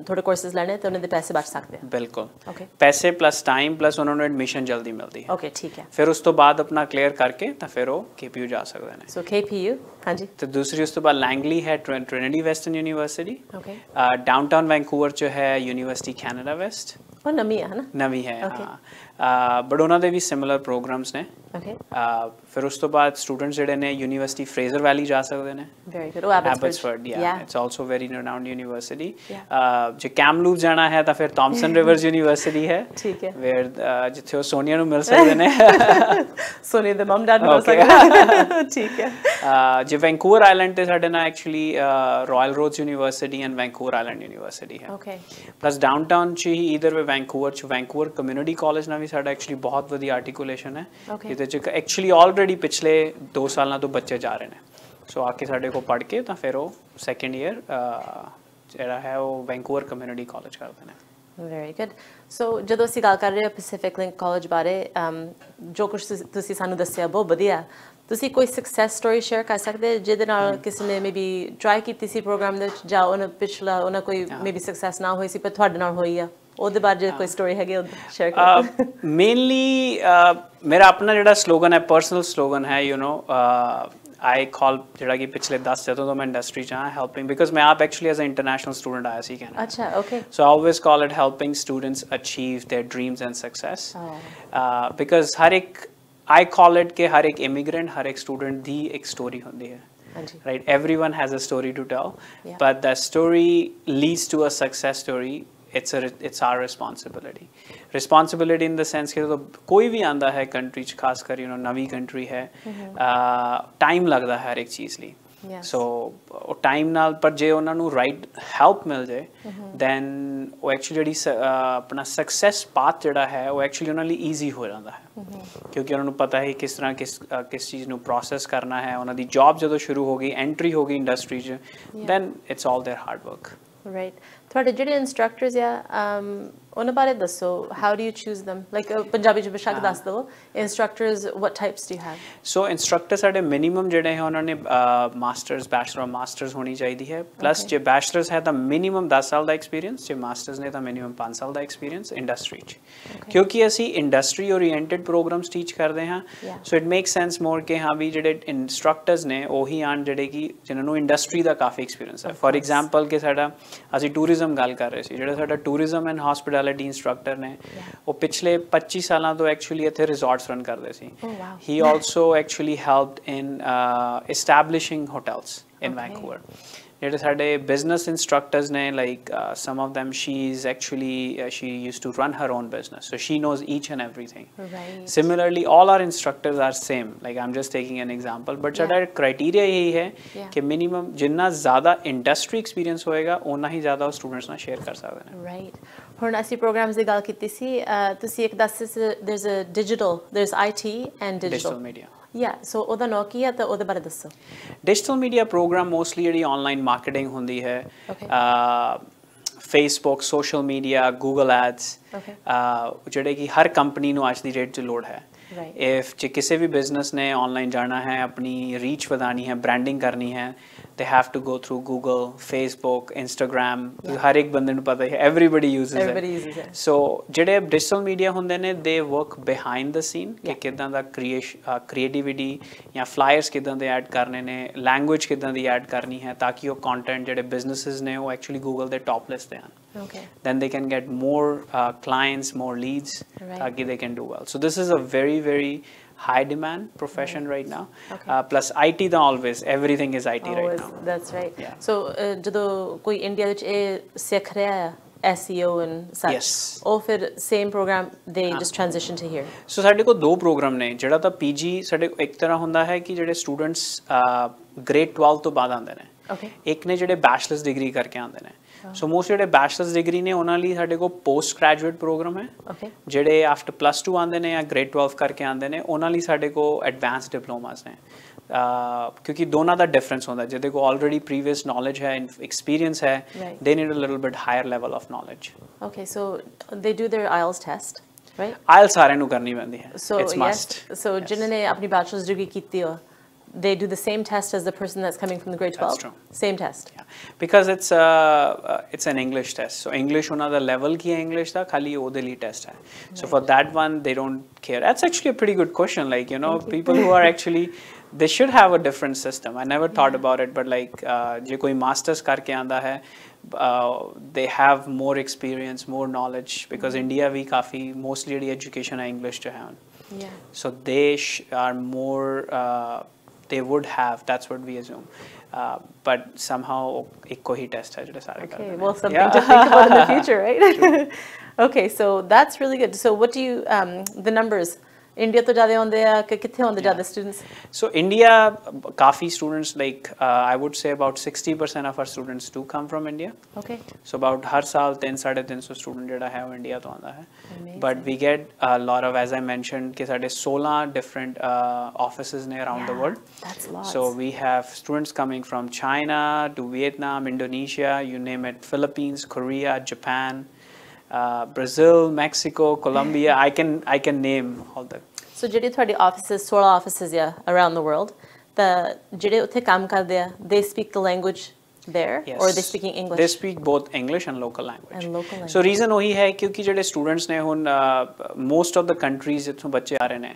ਥੋੜੇ ਕੋਰਸਿਸ ਲੈਣੇ ਤੇ ਉਹਨਾਂ ਦੇ ਪੈਸੇ ਬਚ ਸਕਦੇ ਆ ਬਿਲਕੁਲ ਪੈਸੇ ਪਲੱਸ ਟਾਈਮ ਪਲੱਸ ਉਹਨਾਂ ਨੂੰ ਐਡਮਿਸ਼ਨ ਜਲਦੀ ਮਿਲਦੀ ਹੈ ਓਕੇ ਠੀਕ ਹੈ ਫਿਰ ਉਸ ਤੋਂ ਬਾਅਦ ਆਪਣਾ ਕਲੀਅਰ ਕਰਕੇ ਤਾਂ ਫਿਰ ਉਹ KPU ਜਾ ਸਕਦੇ ਨੇ ਸੋ KPU ਹਾਂਜੀ ਤੇ ਦੂਸਰੀ ਉਸ ਤੋਂ ਬਾਅਦ ਲੈਂਗਲੀ ਹੈ Trinity western university downtown Vancouver 'ਚ ਹੈ ਯੂਨੀਵਰਸਿਟੀ ਕੈਨੇਡਾ ਵੈਸਟ ਉਹ ਨਵੀਂ ਹੈ ਨਾ ਨਵੀਂ ਹੈ ਹਾਂ ਬਟ ਉਹਨਾਂ ਦੇ ਵੀ ਸਿਮਿਲਰ ਪ੍ਰੋਗਰਾਮਸ ਨੇ ਫਿਰ ਉਸ ਤੋਂ ਬਾਅਦ ਸਟੂਡੈਂਟਸ ਜਿਹੜੇ ਨੇ ਯੂਨੀਵਰਸਿਟੀ ਫਰੇਜ਼ਰ ਵੈਲੀ ਜਾ ਸਕਦੇ ਨੇ very good Abbotsford it's also very renowned university ਜੇ ਕੈਮਲੂਪ ਜਾਣਾ ਹੈ ਤਾਂ ਫਿਰ ਥਾਮਸਨ ਰਿਵਰਸ ਯੂਨੀਵਰਸਿਟੀ ਹੈ ਠੀਕ ਹੈ ਵੇਅਰ ਜਿੱਥੇ ਉਹ ਸੋਨੀਆ ਨੂੰ ਮਿਲ ਸਕਦੇ ਨੇ ਸੋਨੀਆ ਦੇ ਮਮ ਡੈਡ ਨੂੰ ਮਿਲ ਸਕਦੇ ਠੀਕ ਹੈ ਜੇ ਵੈਂਕੂਵਰ ਆਈਲੈਂਡ ਤੇ ਸਾਡੇ ਨਾਲ actually Royal Roads University and Vancouver Island University ਹੈ ਪਲੱਸ ਡਾਊਨਟਾਊਨ 'ਚ ਹੀ ਈਦਰ ਵੇ ਵੈਂਕੂਵਰ 'ਚ ਵੈਂਕੂਵਰ ਕਮਿਊਨਿਟੀ ਕਾਲਜ ਨਾਲ ਵੀ ਸਾਡਾ ਐਕਚੁਅਲੀ ਬਹੁਤ ਵਧੀਆ ਆਰਟੀਕੂਲੇਸ਼ਨ ਹੈ ਇਹਦੇ 'ਚ ਐਕਚੁਅਲੀ ਆਲਰੇਡੀ ਪਿਛਲੇ 2 ਸਾਲਾਂ ਤੋਂ ਬੱਚੇ ਜਾ ਰਹੇ ਨੇ ਸੋ ਆ ਕੇ ਸਾਡੇ ਕੋਲ ਪੜ੍ਹ ਕੇ ਤਾਂ ਫਿਰ ਉਹ ਸੈਕੰਡ ਈਅਰ ਜਿਹੜਾ ਹੈ ਉਹ ਵੈਂਕੂਵਰ ਕਮਿਊਨਿਟੀ ਕਾਲਜ ਕਰਦੇ ਨੇ ਵੈਰੀ ਗੁੱਡ ਸੋ ਜਦੋਂ ਅਸੀਂ ਗੱਲ ਕਰ ਰਹੇ ਹਾਂ ਪੈਸੀਫਿਕ ਲਿੰਕ ਕਾਲਜ ਬਾਰੇ ਜੋ ਕੁਝ ਤੁਸੀਂ ਸਾਨੂੰ ਦੱਸਿਆ ਬਹੁਤ ਵਧੀਆ ਤੁਸੀਂ ਕੋਈ ਸਕਸੈਸ ਸਟੋਰੀ ਸ਼ੇਅਰ ਕਰ ਸਕਦੇ ਜਿਹਦੇ ਨਾਲ ਕਿਸੇ ਨੇ ਮੇਬੀ ਟਰਾਈ ਕੀਤੀ ਸੀ ਪ੍ਰੋਗਰਾਮ ਦੇ ਵਿੱਚ ਜਾਂ ਉਹਨਾਂ ਪਿਛਲਾ ਉਹਨਾਂ ਕੋਈ ਮੇਬੀ ਸਕਸੈਸ ਨਾ ਹੋਈ ਸੀ ਪਰ ਤੁਹਾਡੇ ਨਾਲ ਹੋਈ ਆ ਉਹਦੇ ਬਾਰੇ ਕੋਈ ਸਟੋਰੀ ਹੈਗੀ ਉਹ ਸ਼ੇਅਰ ਕਰੋ ਮੇਨਲੀ ਮੇਰਾ ਆਪਣਾ ਜਿਹੜਾ ਸਲੋਗਨ ਹੈ ਪਰਸਨਲ ਸਲੋਗਨ ਹੈ ਯੂ نو I call ਜਿਹੜਾ ਕਿ ਪਿਛਲੇ 10 ਜਦੋਂ ਤੋਂ ਮੈਂ ਇੰਡਸਟਰੀ 'ਚ ਹਾਂ ਹੈਲਪਿੰਗ ਬਿਕਾਜ਼ ਮੈਂ ਆਪ actually as a international student ਆਇਆ ਸੀ ਕੈਨੇਡਾ ਅੱਛਾ okay so I always call it helping students achieve their dreams and success because ਹਰ ਇੱਕ I call it ਕਿ ਹਰ ਇੱਕ ਇਮੀਗ੍ਰੈਂਟ ਹਰ ਇੱਕ ਸਟੂਡੈਂਟ ਦੀ ਇੱਕ ਸਟੋਰੀ ਹੁੰਦੀ ਹੈ right everyone has a story to tell but the story leads to a success story it's our responsibility in the sense कि कोई भी आंदा है कंट्री च खास कर नवी कंट्री है टाइम लगता है हर एक चीज़ ली Yes. So time naal par je ਉਹਨਾਂ ਨੂੰ right help ਮਿਲ ਜਾਏ then ਉਹ actually ਜਿਹੜੀ ਆਪਣਾ success path ਜਿਹੜਾ ਹੈ ਉਹ actually ਉਹਨਾਂ ਲਈ easy ਹੋ ਜਾਂਦਾ ਹੈ ਕਿਉਂਕਿ ਉਹਨਾਂ ਨੂੰ ਪਤਾ ਹੈ ਕਿਸ ਤਰ੍ਹਾਂ ਕਿਸ ਚੀਜ਼ ਨੂੰ process ਕਰਨਾ ਹੈ ਉਹਨਾਂ ਦੀ job ਜਦੋਂ ਸ਼ੁਰੂ ਹੋ ਗਈ entry ਹੋ ਗਈ industry 'ਚ then it's all their hard work. Right. ਤੁਹਾਡੇ ਜਿਹੜੇ instructors ਆ ਉਹਨਾਂ ਬਾਰੇ ਦੱਸੋ how do you choose them like Punjabi ਚ ਬੇਸ਼ੱਕ ਦੱਸ ਦਿਓ instructors what types do you have? So instructor ਸਾਡੇ minimum ਜਿਹੜੇ ਹੈ ਉਹਨਾਂ ਨੇ masters bachelor masters ਹੋਣੀ ਚਾਹੀਦੀ ਹੈ plus ਜੇ bachelors ਹੈ ਤਾਂ minimum 10 ਸਾਲ ਦਾ experience ਜੇ masters ਨੇ ਤਾਂ minimum 5 ਸਾਲ ਦਾ experience industry 'ਚ ਕਿਉਂਕਿ ਅਸੀਂ industry oriented programs teach ਕਰਦੇ ਹਾਂ so it makes sense more ਕਿ ਹਾਂ ਵੀ ਜਿਹੜੇ instructors ਨੇ ਉਹੀ ਆਣ ਜਿਹੜੇ ਕਿ ਜਿਨ੍ਹਾਂ ਨੂੰ industry ਦਾ ਕਾਫੀ experience ਹੈ for example ਕਿ ਸਾਡਾ ਅਸੀਂ tourism ਗੱਲ ਕਰ ਰਹੇ ਸੀ ਜਿਹੜਾ ਸਾਡਾ tourism and hospitality instructor ਨੇ ਉਹ ਪਿਛਲੇ 25 ਸਾਲਾਂ ਤੋਂ actually ਇੱਥੇ resorts run ਕਰਦੇ ਸੀ he also actually helped in establishing hotels in Vancouver ਜਿਹੜੇ ਸਾਡੇ business instructors ਨੇ like some of them she used to run her own business so she knows each and everything similarly all our instructors are same like I'm just taking an example but ਸਾਡਾ criteria ਇਹੀ ਹੈ ਕਿ minimum ਜਿੰਨਾ ਜ਼ਿਆਦਾ industry experience ਹੋਏਗਾ ਉਨਾ ਹੀ ਜ਼ਿਆਦਾ ਉਹ students ਨਾਲ share ਕਰ ਸਕਦੇ ਨੇ right ਹੁਣ ਅਸੀਂ programs ਦੀ ਗੱਲ ਕੀਤੀ ਸੀ ਤੁਸੀਂ ਇੱਕ ਦੱਸ there's IT and digital media Yeah, so ਉਹਦਾ ਨਾਂ ਕੀ ਹੈ ਤਾਂ ਉਹਦੇ ਬਾਰੇ ਦੱਸੋ Digital media program mostly ਜਿਹੜੀ online marketing ਹੁੰਦੀ ਹੈ Facebook, social media, Google ads ਜਿਹੜੇ ਕਿ ਹਰ ਕੰਪਨੀ ਨੂੰ ਅੱਜ ਦੀ ਡੇਟ 'ਚ ਲੋੜ ਹੈ if ਜੇ ਕਿਸੇ ਵੀ ਬਿਜ਼ਨਸ ਨੇ ਆਨਲਾਈਨ ਜਾਣਾ ਹੈ ਆਪਣੀ ਰੀਚ ਵਧਾਣੀ ਹੈ ਬ੍ਰਾਂਡਿੰਗ ਕਰਨੀ ਹੈ they have to go through Google, Facebook, Instagram ਹਰ ਇੱਕ ਬੰਦੇ ਨੂੰ ਪਤਾ ਹੈ everybody uses it so ਜਿਹੜੇ digital media ਹੁੰਦੇ ਨੇ they work behind the scene ਕਿ ਕਿਦਾਂ ਦਾ creativity ਜਾਂ flyers ਕਿਦਾਂ ਦੇ ਐਡ ਕਰਨੇ ਨੇ language ਕਿਦਾਂ ਦੀ ਐਡ ਕਰਨੀ ਹੈ ਤਾਂ ਕਿ ਉਹ content ਜਿਹੜੇ businesses ਨੇ ਉਹ actually Google ਦੇ top list ਤੇ ਆਣ then they can get more clients, more leads ताकि they can do well so this is a very very high demand profession right now plus IT ਤਾਂ always everything is IT right now that's right so ਜਦੋਂ ਕੋਈ India ਵਿੱਚ ਇਹ ਸਿੱਖ ਰਿਹਾ ਹੈ SEO and such ਉਹ ਫਿਰ same program they just transition to here so ਸਾਡੇ ਕੋਲ ਦੋ ਪ੍ਰੋਗਰਾਮ ਨੇ ਜਿਹੜਾ ਤਾਂ PG ਸਾਡੇ ਇੱਕ ਤਰ੍ਹਾਂ ਹੁੰਦਾ ਹੈ ਕਿ ਜਿਹੜੇ ਸਟੂਡੈਂਟਸ grade 12 ਤੋਂ ਬਾਅਦ ਆਉਂਦੇ ਨੇ ਇੱਕ ਨੇ ਜਿਹੜੇ bachelor's degree ਕਰਕੇ ਆਉਂਦੇ ਨੇ so most ਜਿਹੜੇ bachelor's degree ਨੇ ਉਹਨਾਂ ਲਈ ਸਾਡੇ ਕੋਲ post graduate program ਹੈ ਜਿਹੜੇ after +2 ਆਉਂਦੇ ਨੇ ਜਾਂ grade 12 ਕਰਕੇ ਆਉਂਦੇ ਨੇ ਉਹਨਾਂ ਲਈ ਸਾਡੇ ਕੋਲ advanced diplomas ਨੇ ਕਿਉਂਕਿ ਦੋਨਾਂ ਦਾ ਡਿਫਰੈਂਸ ਹੁੰਦਾ ਜਿਹਦੇ ਕੋਲ ਆਲਰੇਡੀ ਪ੍ਰੀਵੀਅਸ ਨੌਲੇਜ ਹੈ ਐਕਸਪੀਰੀਅੰਸ ਹੈ they need a little bit higher level of knowledge okay so they do their IELTS test right IELTS ਸਾਰਿਆਂ ਨੂੰ ਕਰਨੀ ਪੈਂਦੀ ਹੈ it's must so ਜਿਨ੍ਹਾਂ ਨੇ ਆਪਣੀ bachelor's degree ਕੀਤੀ ਹੋ they do the same test as the person that's coming from the grade 12 that's true same test because it's an English test so English ਉਹਨਾਂ ਦਾ level ਕੀ ਹੈ English ਦਾ ਖਾਲੀ ਉਹਦੇ ਲਈ test ਹੈ so for that one they don't care that's actually a pretty good question like you know people who are actually they should have a different system I never thought about it but like ਜੇ ਕੋਈ masters ਕਰਕੇ ਆਂਦਾ ਹੈ they have more experience more knowledge because India we coffee mostly ਜਿਹੜੀ education ਹੈ English ਚ ਹੈ so they are more they would have that's what we assume but somehow ikko hi test hai jehde sare okay well something to think about in the future right okay so that's really good so what do you the numbers India to jade honde a ki kithe honde jade students so India kafi students like I would say about 60% of our students do come from India okay so about har saal 350 student jehda hai wo India to aanda hai but we get a lot of as I mentioned ke sade 16 different offices ne around the world that's lots so we have students coming from China to Vietnam Indonesia you name it Philippines Korea Japan Brazil, Mexico, Colombia, I can name all the so ਜਿਹੜੇ ਤੁਹਾਡੇ offices 16 offices around the world the ਜਿਹੜੇ ਉੱਥੇ ਕੰਮ ਕਰਦੇ ਆ they speak the language there or they speaking English they speak both English and local language so reason ਉਹੀ ਹੈ ਕਿਉਂਕਿ ਜਿਹੜੇ students ਨੇ ਹੁਣ most of the countries ਜਿੱਥੋਂ ਬੱਚੇ ਆ ਰਹੇ ਨੇ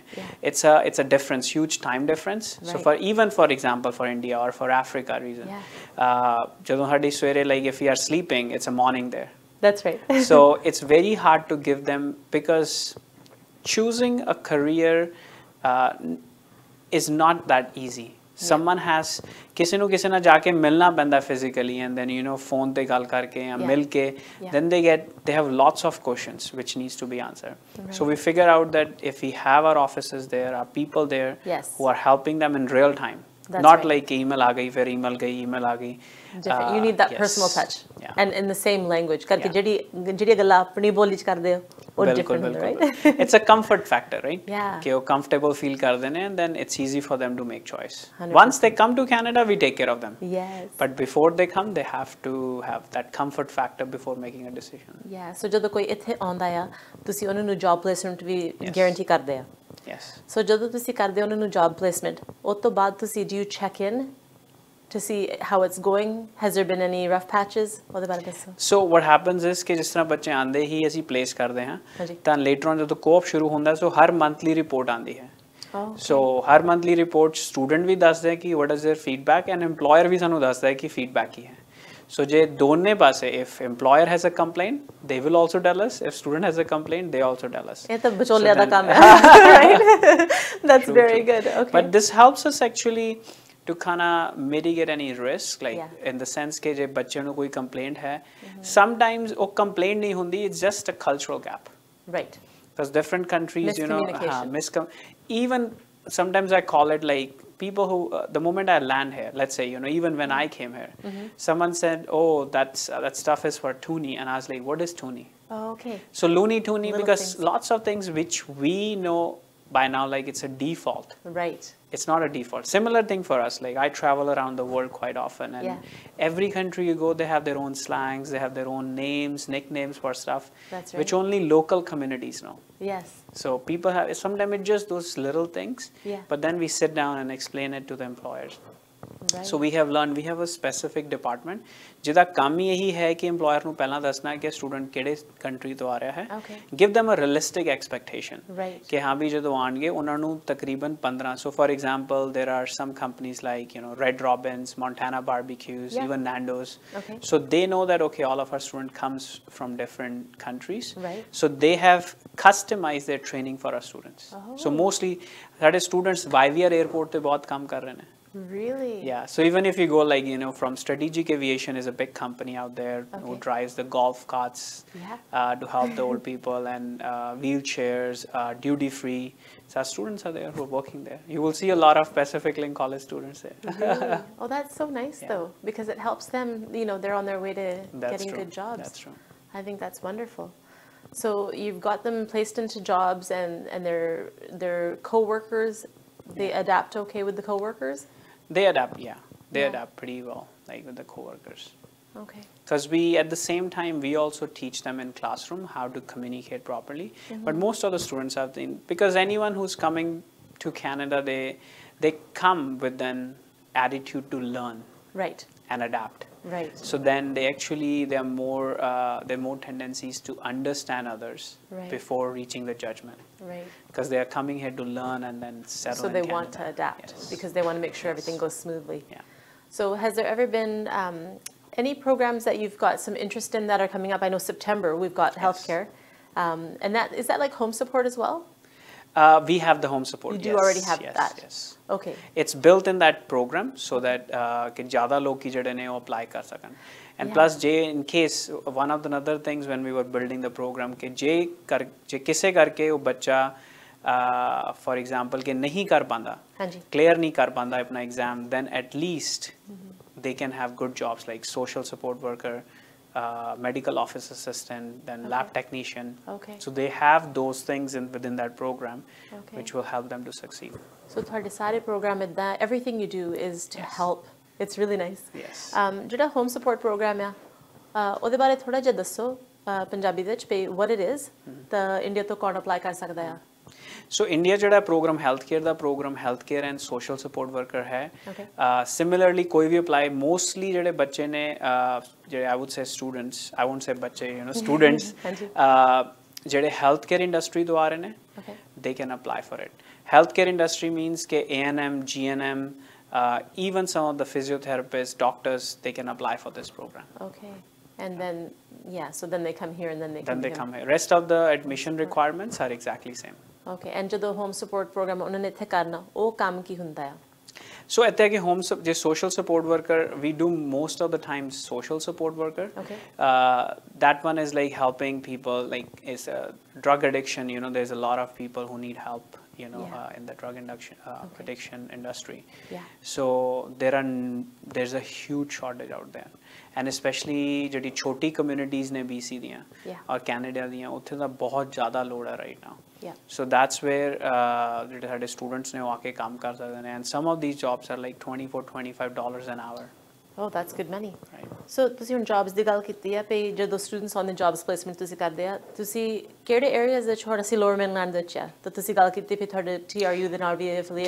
it's a difference huge time difference so for example for India or for Africa reason ਜਦੋਂ ਸਾਡੀ ਸਵੇਰੇ like if we are sleeping it's a morning there that's right so it's very hard to give them because choosing a career is not that easy someone has ਕਿਸੇ ਨੂੰ ਕਿਸੇ ਨਾਲ ਜਾ ਕੇ ਮਿਲਣਾ ਪੈਂਦਾ physically and then you know phone ਤੇ ਗੱਲ ਕਰਕੇ ਜਾਂ ਮਿਲ ਕੇ then they have lots of questions which needs to be answered so we figure out that if we have our offices there our people there who are helping them in real time Not like email aa gayi, fir email gayi, email aa gayi. Different. You need that personal touch. Yeah. And in the same language. Karke jehdi galla apni boli ch karde ho, or different, right? It's a comfort factor, right? Yeah. Ke wo comfortable feel kar dene, and then it's easy for them to make choice. 100%. Once they come to Canada, we take care of them. Yes. But before they come, they have to have that comfort factor before making a decision. Yeah. So jadon koi ithe aunda ya, tusi ਉਹਨਾਂ ਨੂੰ job placement ਵੀ guarantee ਕਰਦੇ ਆ. Yes. So ਜਦੋਂ ਤੁਸੀਂ ਕਰਦੇ ਉਹਨਾਂ ਨੂੰ job placement, ਉਸ ਤੋਂ ਬਾਅਦ ਤੁਸੀਂ do you check in to see how it's going? Has there been any rough patches? ਉਹਦੇ ਬਾਰੇ ਦੱਸੋ. So what happens is ਕਿ ਜਿਸ ਤਰ੍ਹਾਂ ਬੱਚੇ ਆਂਦੇ ਹੀ ਅਸੀਂ place ਕਰਦੇ ਹਾਂ, ਤਾਂ later on ਜਦੋਂ co-op ਸ਼ੁਰੂ ਹੁੰਦਾ, so ਹਰ monthly report ਆਂਦੀ ਹੈ. So ਹਰ monthly report student ਵੀ ਦੱਸਦਾ ਹੈ ਕਿ what is their feedback, and employer ਵੀ ਸਾਨੂੰ ਦੱਸਦਾ ਹੈ ਕਿ feedback ਕੀ ਹੈ. So ਜੇ ਦੋਨੇ ਪਾਸੇ, if employer has a complaint, they will also tell us. If student has a complaint, they also tell us. ਇਹ ਤਾਂ ਵਿਚੋਲਿਆਂ ਦਾ ਕੰਮ ਹੈ, right? That's very good. Okay. But this helps us actually to kind of mitigate any risk, like in the sense कि जे बच्चे ਨੂੰ कोई complaint है, sometimes वो complaint नहीं होती, it's just a cultural gap. Right. Because different countries, you know, even sometimes I call it like people who, the moment I land here, let's say, you know, even when I came here, someone said, oh, that stuff is for Toonie. And I was like, what is Toonie? Oh, okay. So Looney Toonie, because things. lots of things which we know by now, like it's a default. Right. It's not a default. Similar thing for us. Like I travel around the world quite often, and every country you go, they have their own slangs, they have their own names, nicknames for stuff, That's right. which only local communities know. Yes. So people have, sometimes it's just those little things, but then we sit down and explain it to the employers. Right. So we have learned, we have a specific department ਜਿਹਦਾ ਕੰਮ ਹੀ ਇਹੀ ਹੈ ਕਿ employer ਨੂੰ ਪਹਿਲਾਂ ਦੱਸਣਾ ਹੈ ਕਿ student ਕਿਹੜੇ country ਤੋਂ ਆ ਰਿਹਾ ਹੈ. Give them a realistic expectation. Right. ਕਿ ਹਾਂ ਵੀ ਜਦੋਂ ਆਣਗੇ ਉਹਨਾਂ ਨੂੰ ਤਕਰੀਬਨ 15, so for example there are some companies like, you know, Red Robin's, Montana Barbecues, even Nando's. So they know that okay, all of our student comes from different countries. Right. So they have customized their training for our students. So mostly ਸਾਡੇ students YVR airport ਤੇ ਬਹੁਤ ਕੰਮ ਕਰ ਰਹੇ ਨੇ. Really? Yeah. So even if you go like, you know, from Strategic Aviation is a big company out there who drives the golf carts to help the old people, and wheelchairs, duty free. So our students are there who are working there. You will see a lot of Pacific Link College students there. Really? Oh, that's so nice though, because it helps them, you know, they're on their way to getting good jobs. That's true. I think that's wonderful. So you've got them placed into jobs, and their co-workers, they adapt okay with the co-workers? They adapt, they adapt pretty well, like with the co-workers. Okay. Because we, at the same time, we also teach them in classroom how to communicate properly. But most of the students have been, because anyone who's coming to Canada, they come with an attitude to learn. Right. And adapt. Right. So then they actually, they're more tendencies to understand others before reaching the judgment. Right. Because they are coming here to learn and then settle. So they want to adapt because they want to make sure everything goes smoothly. Yeah. So has there ever been any programs that you've got some interest in that are coming up? I know September we've got healthcare, and is that like home support as well? We have the home support. You do already have that? Yes. Okay. It's built in that program so that कि ज़्यादा लोग की जड़े ने वो apply कर सकन. And plus, in case one of the other things when we were building the program कि जे किसे करके वो बच्चा for example कि नहीं कर पांदा, clear नहीं कर पांदा अपना exam, then at least they can have good jobs like social support worker, medical office assistant, then lab technician. So they have those things within that program, which will help them to succeed. So ਤੁਹਾਡੇ ਸਾਰੇ program ਇਦਾਂ, everything you do is to help. It's really nice. Yes. ਜਿਹੜਾ home support program ਆ, ਉਹਦੇ ਬਾਰੇ ਥੋੜਾ ਜਿਹਾ ਦੱਸੋ ਪੰਜਾਬੀ ਵਿੱਚ ਵੀ what it is, ਤਾਂ ਇੰਡੀਆ ਤੋਂ ਕੌਣ ਅਪਲਾਈ ਕਰ ਸਕਦਾ ਆ? So India ਜਿਹੜਾ program healthcare the program healthcare and social support worker ਹੈ. Similarly ਕੋਈ ਵੀ apply, mostly ਜਿਹੜੇ ਬੱਚੇ ਨੇ ਜਿਹੜੇ I would say students, I won't say ਬੱਚੇ, you know, students ਜਿਹੜੇ healthcare industry ਤੋਂ ਆ ਰਹੇ ਨੇ, they can apply for it. Healthcare industry means ਕਿ A&M, GNM, even some of the physiotherapists, doctors, they can apply for this program. Okay. And then, so then they come here and then they come here. Rest of the admission requirements are exactly same. Okay. And ਜਦੋਂ home support program ਉਹਨਾਂ ਨੇ ਇੱਥੇ ਕਰਨਾ, ਉਹ ਕੰਮ ਕੀ ਹੁੰਦਾ ਆ? So at the home the social support worker, we do most of the time social support worker. That one is like helping people, like is drug addiction. You know, there's a lot of people who need help you know, in the drug addiction industry. Yeah. So there's a huge shortage out there, and especially ਜਿਹੜੀ ਛੋਟੀ communities ਨੇ BC ਦੀਆਂ और Canada ਦੀਆਂ ਉੱਥੇ ਦਾ ਬਹੁਤ ਜ਼ਿਆਦਾ ਲੋੜ ਹੈ right now. Yeah. So that's where ਜਿਹੜੇ ਸਾਡੇ students ਨੇ ਉਹ ਆ ਕੇ ਕੰਮ ਕਰ ਸਕਦੇ ਨੇ, and some of these jobs are like $24-25 an hour. Oh, that's good money. Right. So ਤੁਸੀਂ ਹੁਣ jobs ਦੀ ਗੱਲ ਕੀਤੀ ਹੈ ਤੇ ਜਦੋਂ students on the jobs placement ਤੁਸੀਂ ਕਰਦੇ ਆ, ਤੁਸੀਂ ਕਿਹੜੇ areas ਵਿੱਚ ਹੋਰ ਅਸੀਂ lower mainland ਵਿੱਚ ਆ ਤਾਂ ਤੁਸੀਂ ਗੱਲ ਕੀਤੀ ਫਿਰ ਤੁਹਾਡੇ TRU ਦੇ ਨਾਲ ਵੀ affiliation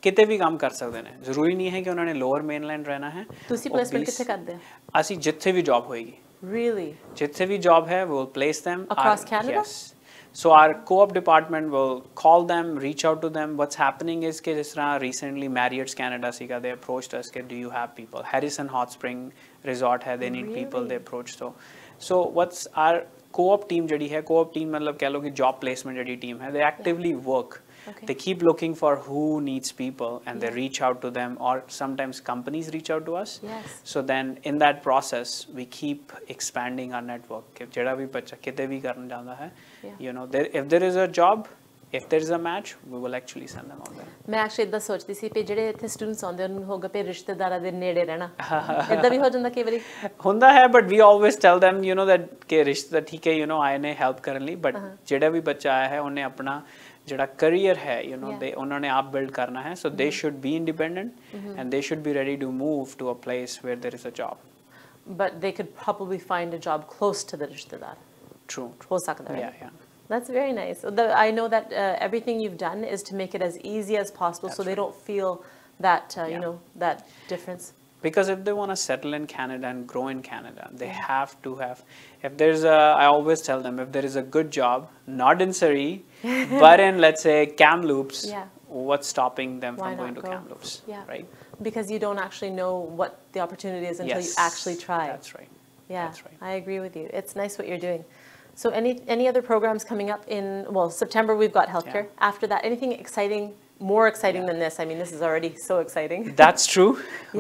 ਕਿਤੇ ਵੀ ਕੰਮ ਕਰ ਸਕਦੇ ਨੇ, ਜ਼ਰੂਰੀ ਨਹੀਂ ਹੈ ਕਿ ਉਹਨਾਂ ਨੇ lower mainland ਰਹਿਣਾ ਹੈ। ਤੁਸੀਂ placement ਕਿੱਥੇ ਕਰਦੇ ਆ? ਅਸੀਂ ਜਿੱਥੇ ਵੀ job ਹੋਏਗੀ। Really? ਜਿੱਥੇ ਵੀ job ਹੈ we will place them across Canada? Yes. So our co-op department will call them, reach out to them. What's happening is कि जिस तरह recently Marriott's Canada सीगा, they approached us कि do you have people? Harrison Hot Spring Resort है, they need people, they approached. So what's our co-op team जड़ी है, co-op team मतलब कह लो कि job placement जड़ी team है, they actively work. Okay. They keep looking for who needs people and they reach out to them, or sometimes companies reach out to us. Yes. So then in that process we keep expanding our network. कि जड़ा भी बच्चा किते भी करना चाहता है, you know, if there is a job, if there is a match, we will actually send them out there. मैं actually इतना सोचती सी पे ਜਿਹੜੇ ਇੱਥੇ students ਆਉਂਦੇ ਉਹਨਾਂ ਨੂੰ ਹੋਗਾ पे ਰਿਸ਼ਤੇਦਾਰਾਂ ਦੇ ਨੇੜੇ ਰਹਿਣਾ ਇਦਾਂ ਵੀ ਹੋ ਜਾਂਦਾ ਕਈ ਵਾਰੀ ਹੁੰਦਾ ਹੈ, but we always tell them, you know, that ਕਿ ਰਿਸ਼ਤਾ ਠੀਕ ਹੈ, you know, ਆਏ ਨੇ help ਕਰਨ ਲਈ, but ਜਿਹੜਾ ਵੀ ਬੱਚਾ ਆਇਆ ਹੈ ਉਹਨੇ ਆਪਣਾ ਜਿਹੜਾ career ਹੈ, you know, they ਉਹਨਾਂ ਨੇ ਆਪ build ਕਰਨਾ ਹੈ, so they should be independent and they should be ready to move to a place where there is a job. But they could probably find a job close to the ਰਿਸ਼ਤੇਦਾਰ. True. ਹੋ ਸਕਦਾ ਹੈ. Yeah. That's very nice. I know that everything you've done is to make it as easy as possible. That's so they don't feel that, you know, that difference. Because if they want to settle in Canada and grow in Canada, they have to have, if there's I always tell them, if there is a good job, not in Surrey, but in, let's say, Kamloops, what's stopping them from going to Kamloops, right? Because you don't actually know what the opportunity is until you actually try. That's right. Yeah, that's right. I agree with you. It's nice what you're doing. So any other programs coming up in, well, September we've got healthcare. After that, anything exciting, more exciting than this? I mean, this is already so exciting. That's true.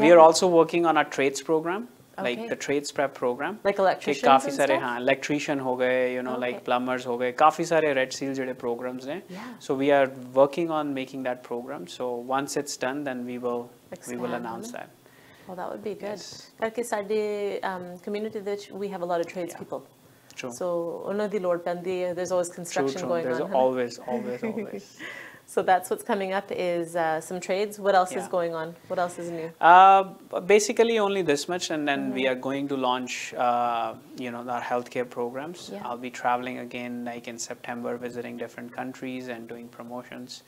We are also working on our trades program, like the trades prep program. Like electricians and stuff? Electrician ho gaye, you know, like plumbers ho gaye. Kafi sare Red Seal jede programs ne. So we are working on making that program. So once it's done, then we will announce that. Well, that would be good. Because our community, we have a lot of trades people. True. So there's always construction going on. There's always. So that's what's coming up is some trades. What else is going on? What else is new? Basically only this much, and then we are going to launch, our healthcare programs. Yeah. I'll be traveling again, like in September, visiting different countries and doing promotions.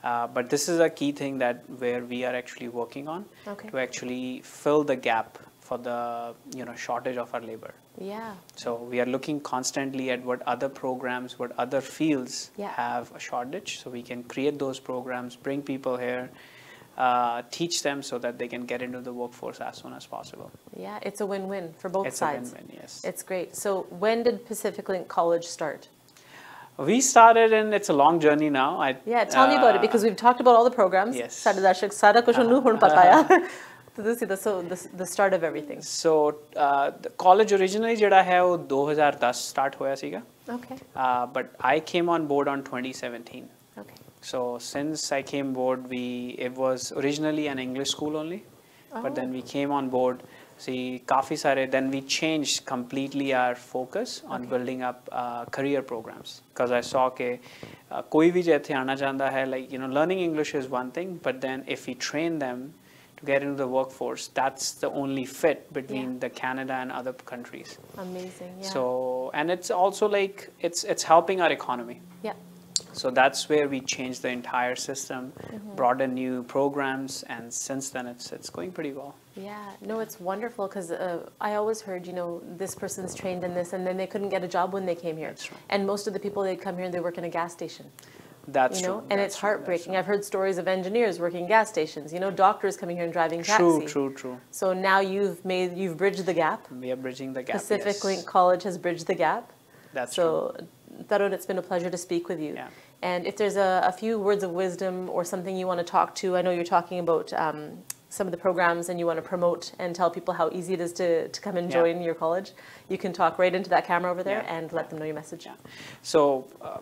But this is a key thing where we are actually working on to actually fill the gap for the shortage of our labor. Yeah. So we are looking constantly at what other programs, what other fields have a shortage, so we can create those programs, bring people here, teach them so that they can get into the workforce as soon as possible. Yeah, it's a win-win for both sides. It's a win-win, yes. It's great. So when did Pacific Link College start? We started, and it's a long journey now. Tell me about it, because we've talked about all the programs. Yes. So the start of everything. So the college originally jada hai wo 2010 start hoya siga. Okay. But I came on board on 2017. Okay. So since I came board, it was originally an English school only, but then we came on board. See, kafi sare. Then we changed completely our focus on building up career programs, because I saw ke koi bhi jaithe aana chahta hai, like learning English is one thing, but then if we train them to get into the workforce, that's the only fit between the Canada and other countries. Amazing, yeah. So, and it's also like, it's helping our economy. Yeah. So that's where we changed the entire system, brought in new programs, and since then it's going pretty well. Yeah, no, it's wonderful, because I always heard, this person's trained in this, and then they couldn't get a job when they came here. That's right. And most of the people, they come here and they work in a gas station. That's true. And it's heartbreaking. I've heard stories of engineers working gas stations, doctors coming here and driving taxi. True. So now you've bridged the gap. We are bridging the gap. Pacific Link College has bridged the gap. That's true. So, Tarun, it's been a pleasure to speak with you. Yeah. And if there's a few words of wisdom or something you want to talk to, I know you're talking about some of the programs and you want to promote and tell people how easy it is to come and join your college, you can talk right into that camera over there and let them know your message. So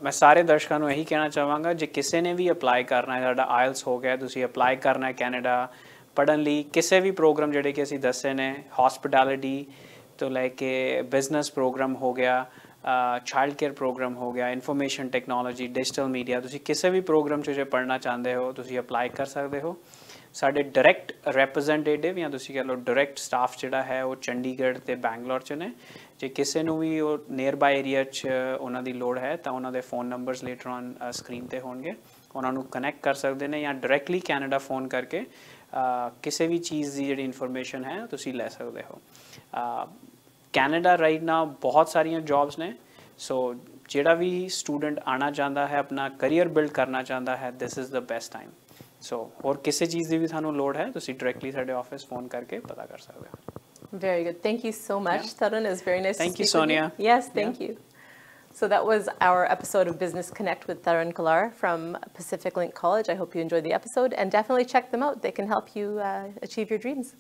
मैं सारे दर्शकों को यही कहना चाहूँगा जे किसी ने भी अप्लाई करना है साडा IELTS हो गया तुसी अप्लाई करना है कैनेडा पढ़न लई किसी भी प्रोग्राम जिहड़े कि असीं दस्से ने हॉस्पिटैलिटी तो लैके बिजनेस प्रोग्राम हो गया चाइल्ड केयर प्रोग्राम हो गया इंफॉर्मेशन टेक्नोलॉजी डिजिटल मीडिया तुसी किसी भी प्रोग्राम च जे पढ़ना चाहते हो तुसी अप्लाई कर सकते हो साडे डायरैक्ट रिप्रैजेंटेटिव या तुसी कह लो डायरैक्ट स्टाफ जिहड़ा है वो चंडीगढ़ ते बैंगलोर च ने जे किसी नूं भी वो नियर बाय एरिया च उन्हां दी लोड़ है तां उन्हां दे phone numbers later on screen ते होणगे उन्हां नूं कनैक्ट कर सकते हैं या डायरैक्टली कैनेडा फोन करके किसी भी चीज़ की जिहड़ी इन्फॉर्मेशन है तुसी लै सकते हो कैनेडा राइट नाउ बहुत सारियां जॉब्स ने सो जिहड़ा भी स्टूडेंट आना चाहता है अपना करियर बिल्ड करना चाहता है this is the best time so और किसी चीज़ की भी थानू लोड़ है तुसी डायरैक्टली साडे ऑफिस फोन करके पता कर सकते हो Very good. Thank you so much, Tarun. It was very nice to speak with you. Thank you, Sonia. Yes, thank you. So that was our episode of Business Connect with Tarun Khullar from Pacific Link College. I hope you enjoyed the episode and definitely check them out. They can help you achieve your dreams.